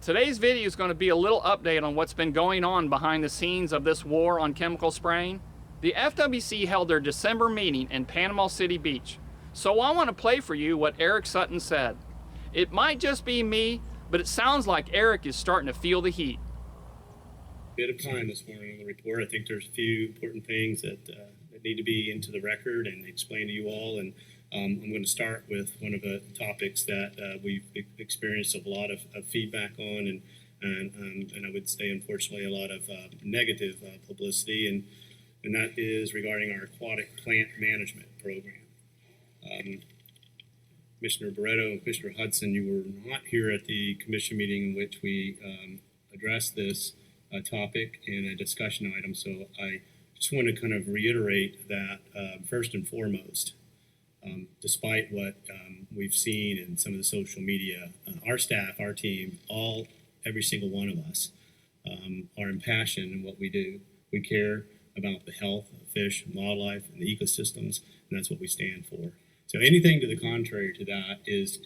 Today's video is going to be a little update on what's been going on behind the scenes of this war on chemical spraying. The FWC held their December meeting in Panama City Beach, so I want to play for you what Eric Sutton said. It might just be me, but it sounds like Eric is starting to feel the heat. Bit of time this morning on the report. I think there's a few important things that need to be into the record and explained to you all. And I'm going to start with one of the topics that we've experienced a lot of feedback on, and I would say, unfortunately, a lot of negative publicity, and that is regarding our aquatic plant management program. Commissioner Barreto and Commissioner Hudson, you were not here at the commission meeting in which we addressed this topic in a discussion item, so I just want to kind of reiterate that first and foremost, despite what we've seen in some of the social media, our staff, our team, every single one of us are impassioned in what we do. We care about the health of fish and wildlife and the ecosystems, and that's what we stand for. So anything to the contrary to that is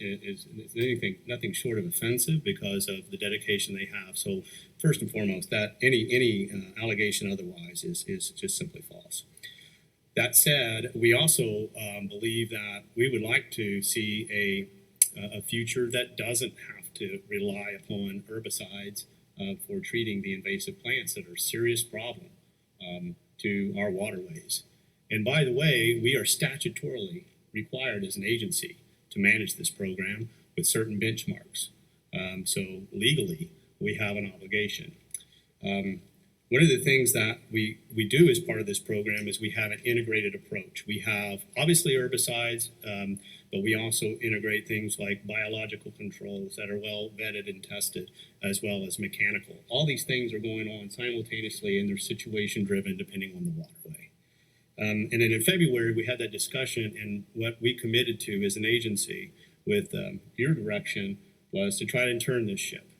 nothing short of offensive because of the dedication they have. So first and foremost, that any allegation otherwise is just simply false. That said, we also believe that we would like to see a future that doesn't have to rely upon herbicides for treating the invasive plants that are a serious problem to our waterways. And by the way, we are statutorily required as an agency to manage this program with certain benchmarks. So legally, we have an obligation. One of the things that we do as part of this program is we have an integrated approach. We have obviously herbicides, but we also integrate things like biological controls that are well vetted and tested, as well as mechanical. All these things are going on simultaneously, and they're situation driven depending on the waterway. And then in February, we had that discussion, and what we committed to as an agency with your direction was to try to turn this ship.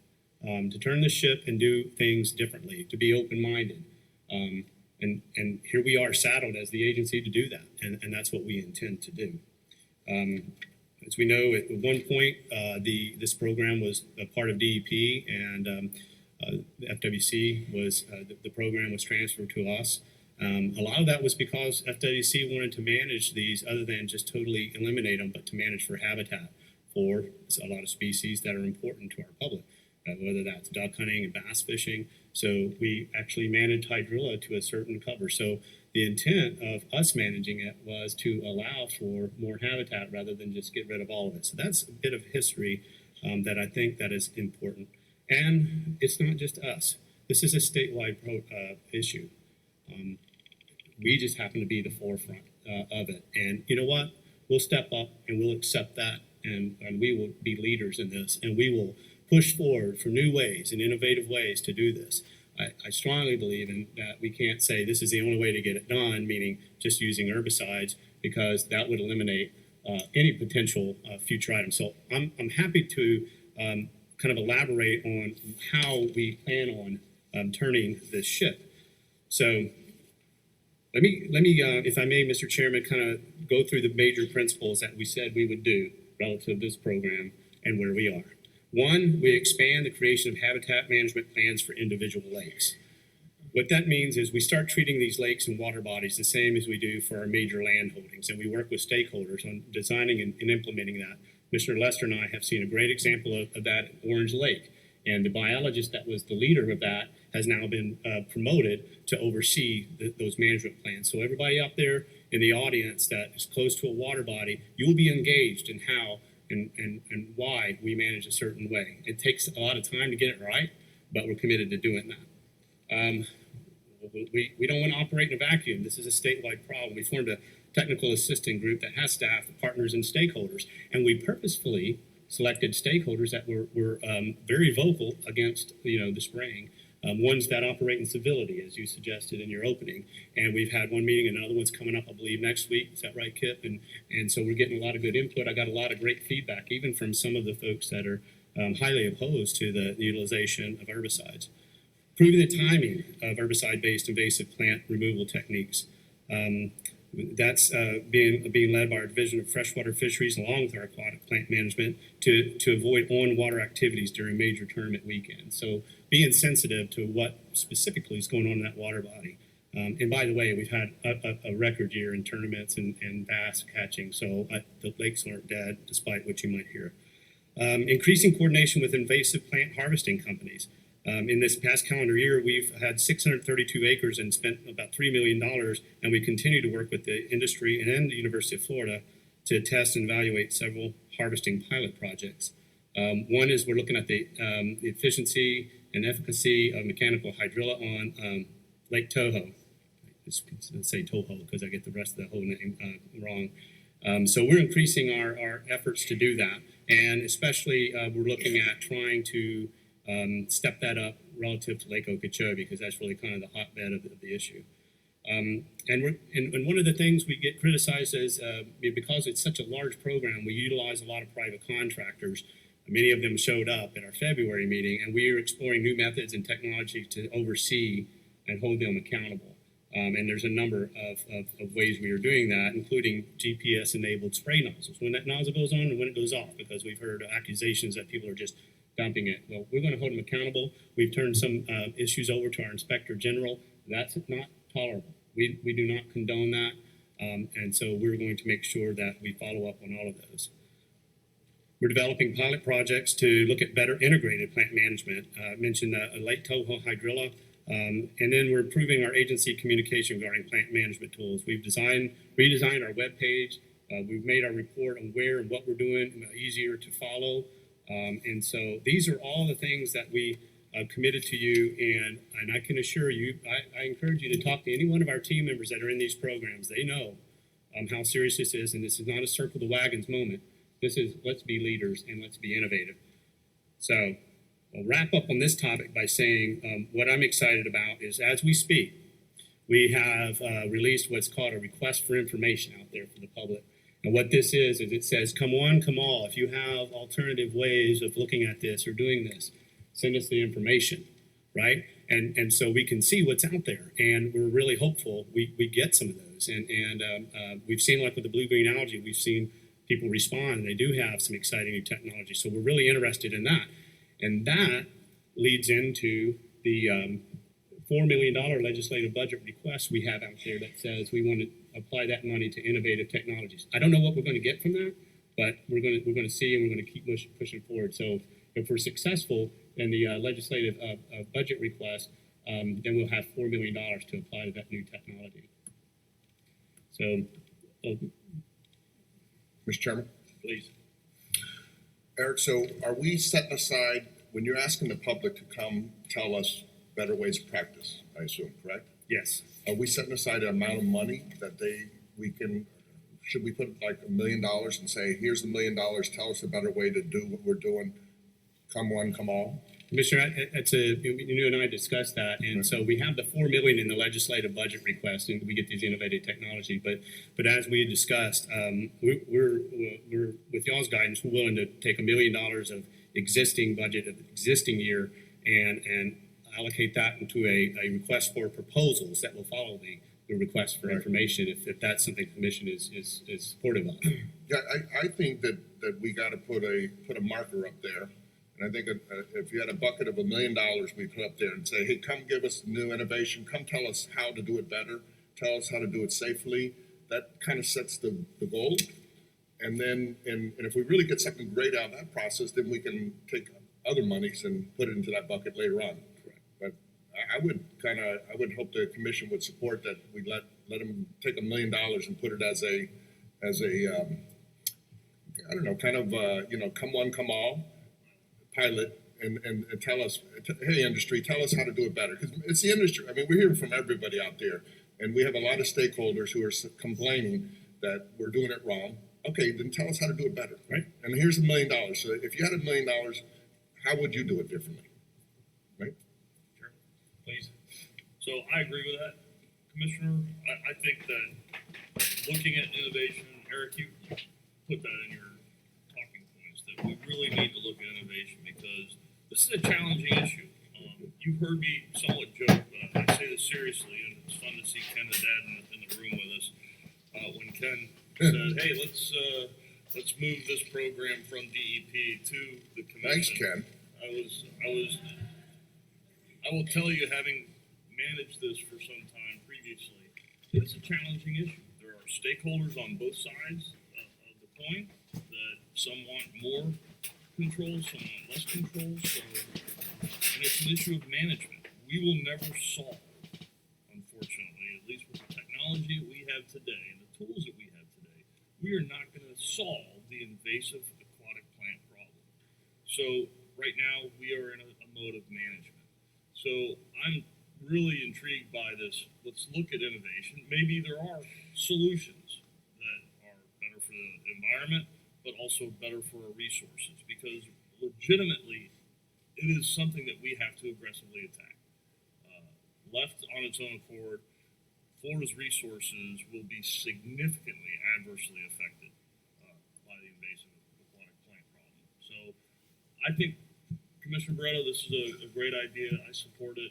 To turn the ship and do things differently, to be open-minded. And here we are saddled as the agency to do that, and that's what we intend to do. As we know, at one point, this program was a part of DEP, and the FWC was, the program was transferred to us. A lot of that was because FWC wanted to manage these other than just totally eliminate them, but to manage for habitat for a lot of species that are important to our public. Whether that's duck hunting and bass fishing. So we actually managed hydrilla to a certain cover. So the intent of us managing it was to allow for more habitat rather than just get rid of all of it. So that's a bit of history that I think that is important. And it's not just us. This is a statewide issue. We just happen to be the forefront of it. And you know what? We'll step up and we'll accept that, and we will be leaders in this, and we will push forward for new ways and innovative ways to do this. I strongly believe in that we can't say this is the only way to get it done, meaning just using herbicides, because that would eliminate any potential future items. So I'm happy to kind of elaborate on how we plan on turning this ship. So let me, if I may, Mr. Chairman, kind of go through the major principles that we said we would do relative to this program and where we are. One, we expand the creation of habitat management plans for individual lakes. What that means is we start treating these lakes and water bodies the same as we do for our major land holdings, and we work with stakeholders on designing and implementing that. Commissioner Lester and I have seen a great example of that at Orange Lake, and the biologist that was the leader of that has now been promoted to oversee those management plans. So everybody out there in the audience that is close to a water body, you will be engaged in how and why we manage a certain way. It takes a lot of time to get it right, but we're committed to doing that. We don't want to operate in a vacuum. This is a statewide problem. We formed a technical assisting group that has staff, partners, and stakeholders, and we purposefully selected stakeholders that were very vocal against the spraying. Ones that operate in civility, as you suggested in your opening. And we've had one meeting, another one's coming up, I believe, next week. Is that right, Kip? And so we're getting a lot of good input. I got a lot of great feedback, even from some of the folks that are highly opposed to the utilization of herbicides. Improving the timing of herbicide-based invasive plant removal techniques. That's being led by our Division of Freshwater Fisheries along with our aquatic plant management to avoid on-water activities during major tournament weekends. So being sensitive to what specifically is going on in that water body. And by the way, we've had a record year in tournaments and bass catching, so the lakes aren't dead despite what you might hear. Increasing coordination with invasive plant harvesting companies. In this past calendar year, we've had 632 acres and spent about $3 million, and we continue to work with the industry and the University of Florida to test and evaluate several harvesting pilot projects. One is we're looking at the efficiency and efficacy of mechanical hydrilla on Lake Toho. Let's say Toho because I get the rest of the whole name wrong. So we're increasing our efforts to do that, and especially we're looking at trying to step that up relative to Lake Okeechobee because that's really kind of the hotbed of the issue. And one of the things we get criticized is because it's such a large program, we utilize a lot of private contractors. Many of them showed up at our February meeting, and we are exploring new methods and technology to oversee and hold them accountable. And there's a number of ways we are doing that, including GPS-enabled spray nozzles. When that nozzle goes on and when it goes off, because we've heard accusations that people are just dumping it. Well, we're going to hold them accountable. We've turned some issues over to our Inspector General. That's not tolerable. We do not condone that, and so we're going to make sure that we follow up on all of those. We're developing pilot projects to look at better integrated plant management. I mentioned a Lake Toho hydrilla, and then we're improving our agency communication regarding plant management tools. We've redesigned our web page. We've made our report on where and what we're doing easier to follow. And so these are all the things that we committed to you, and I can assure you, I encourage you to talk to any one of our team members that are in these programs. They know how serious this is, and this is not a circle the wagons moment. This is let's be leaders and let's be innovative. So I'll wrap up on this topic by saying what I'm excited about is as we speak, we have released what's called a request for information out there for the public. And what this is it says, come one, come all. If you have alternative ways of looking at this or doing this, send us the information, right? And so we can see what's out there. And we're really hopeful we get some of those. And we've seen, like with the blue-green algae, we've seen people respond, and they do have some exciting new technology. So we're really interested in that. And that leads into the $4 million legislative budget request we have out there that says we want to apply that money to innovative technologies. I don't know what we're going to get from that, but we're going to see, and we're going to keep pushing forward. So if we're successful in the legislative budget request, then we'll have $4 million to apply to that new technology. So, Mr. Chairman? please. Eric, so are we setting aside, when you're asking the public to come tell us better ways of practice, I assume, correct? Yes. Are we setting aside an amount of money that should we put like $1 million and say, here's the $1 million, tell us a better way to do what we're doing, come one, come all? Commissioner, you and I discussed that, and so we have the $4 million in the legislative budget request, and we get these innovative technology. But as we discussed, we're with y'all's guidance, we're willing to take $1 million of existing budget of the existing year and allocate that into a request for proposals that will follow the request for information if that's something the commission is supportive of. Yeah, I think that we got to put a marker up there. And I think if you had a bucket of $1 million we put up there and say, hey, come give us new innovation, come tell us how to do it better, tell us how to do it safely, that kind of sets the goal. And then, and if we really get something great out of that process, then we can take other monies and put it into that bucket later on. Correct. But I would hope the commission would support that we let them take $1 million and put it as a I don't know, kind of, come one, come all pilot and tell us, hey, industry, tell us how to do it better. Because it's the industry. I mean, we're hearing from everybody out there, and we have a lot of stakeholders who are complaining that we're doing it wrong. Okay, then tell us how to do it better, right? And here's $1 million. So if you had $1 million, how would you do it differently, right? Sure, please. So I agree with that, Commissioner. I think that looking at innovation, Eric, you put that in your talking points, that we really need to look at innovation because this is a challenging issue. You've heard me somewhat joke, but I say this seriously, and it's fun to see Ken and Dad in the room with us. Ken said, hey, let's move this program from DEP to the commission. Thanks, Ken. I will tell you, having managed this for some time previously, it's a challenging issue. There are stakeholders on both sides of the coin that some want more control, some want less control. So, and it's an issue of management. We will never solve, unfortunately, at least with the technology that we have today and the tools that we have today, we are not going to solve the invasive aquatic plant problem. So right now we are in a mode of management. So I'm really intrigued by this. Let's look at innovation. Maybe there are solutions that are better for the environment, but also better for our resources, because legitimately it is something that we have to aggressively attack. Left on its own accord, Florida's resources will be significantly adversely affected by the invasive aquatic plant problem. So I think, Commissioner Barreto, this is a great idea. I support it.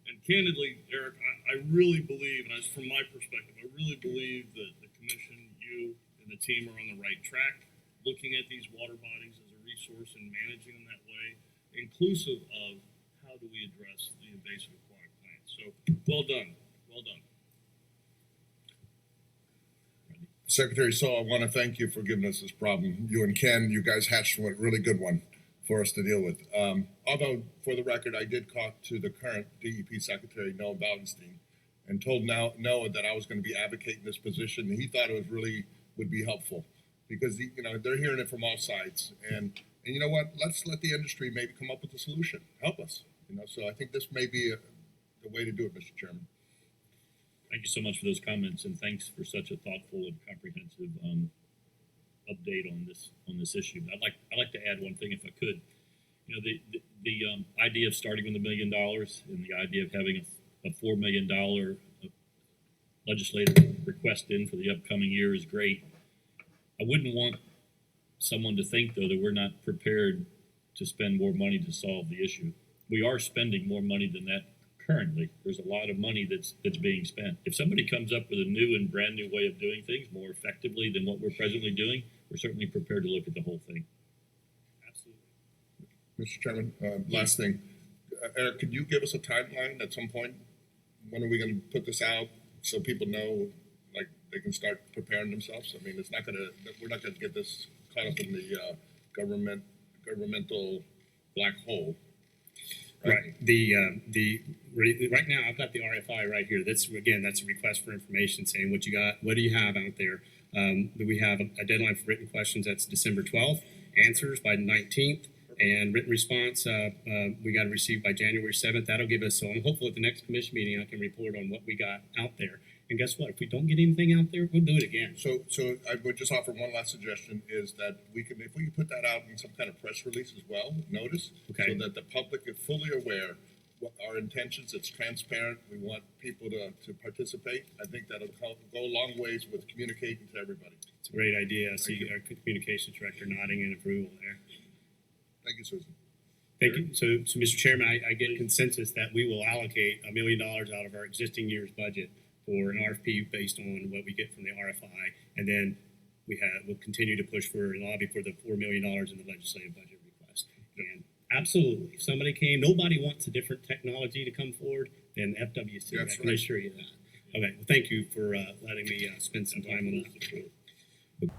And candidly, Eric, I really believe, and from my perspective, I really believe that the commission, you, and the team are on the right track, looking at these water bodies as a resource and managing them that way, inclusive of how do we address the invasive aquatic plants. So, well done. Well done. Secretary So, I want to thank you for giving us this problem. You and Ken, you guys hatched a really good one for us to deal with. Although, for the record, I did talk to the current DEP Secretary, Noah Baldenstein, and told Noah that I was going to be advocating this position. And he thought it would be helpful, because they're hearing it from all sides. And you know what? Let's let the industry maybe come up with a solution. Help us. So I think this may be the way to do it, Mr. Chairman. Thank you so much for those comments, and thanks for such a thoughtful and comprehensive update on this issue. I'd like to add one thing, if I could. The idea of starting with $1 million and the idea of having a $4 million legislative request in for the upcoming year is great. I wouldn't want someone to think, though, that we're not prepared to spend more money to solve the issue. We are spending more money than that currently. There's a lot of money that's being spent. If somebody comes up with a new and brand new way of doing things more effectively than what we're presently doing, we're certainly prepared to look at the whole thing. Absolutely. Mr. Chairman, last thing. Eric, could you give us a timeline at some point? When are we going to put this out so people know, like, they can start preparing themselves? I mean, we're not going to get this caught up in the governmental black hole. Right. Right now, I've got the RFI right here. That's a request for information saying what you got, what do you have out there. We have a deadline for written questions. That's December 12th. Answers by 19th, and written response we got to receive by January 7th. That'll give us. So I'm hopeful at the next commission meeting I can report on what we got out there. And guess what? If we don't get anything out there, we'll do it again. So I would just offer one last suggestion, is that if we can put that out in some kind of press release as well, notice, okay, so that the public is fully aware what our intentions. It's transparent. We want people to participate. I think that'll go a long ways with communicating to everybody. It's a great idea. I see our communications director nodding in approval there. Thank you, Susan. Thank you. So Mr. Chairman, I get consensus that we will allocate $1 million out of our existing year's budget for an RFP based on what we get from the RFI, and then we'll continue to push for and lobby for the $4 million in the legislative budget request. And absolutely, if somebody came, nobody wants a different technology to come forward than FWC. That's I can assure you that. Okay, well, thank you for letting me spend some time on that.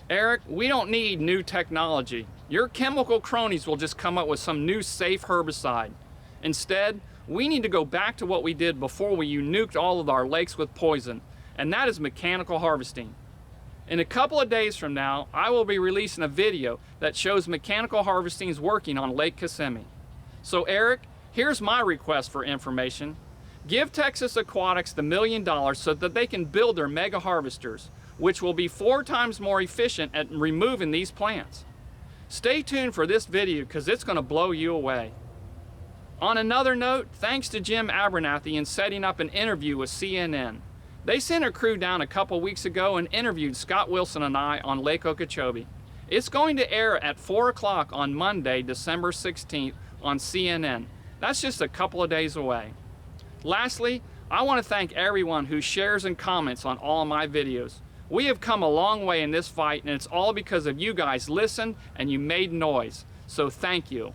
Eric, we don't need new technology. Your chemical cronies will just come up with some new safe herbicide. Instead, we need to go back to what we did before we nuked all of our lakes with poison, and that is mechanical harvesting. In a couple of days from now, I will be releasing a video that shows mechanical harvesting is working on Lake Kissimmee. So Eric, here's my request for information. Give Texas Aquatics the $1 million so that they can build their mega harvesters, which will be 4 times more efficient at removing these plants. Stay tuned for this video because it's going to blow you away. On another note, thanks to Jim Abernathy in setting up an interview with CNN. They sent a crew down a couple weeks ago and interviewed Scott Wilson and I on Lake Okeechobee. It's going to air at 4 o'clock on Monday, December 16th on CNN. That's just a couple of days away. Lastly, I want to thank everyone who shares and comments on all of my videos. We have come a long way in this fight, and it's all because of you guys listened and you made noise. So thank you.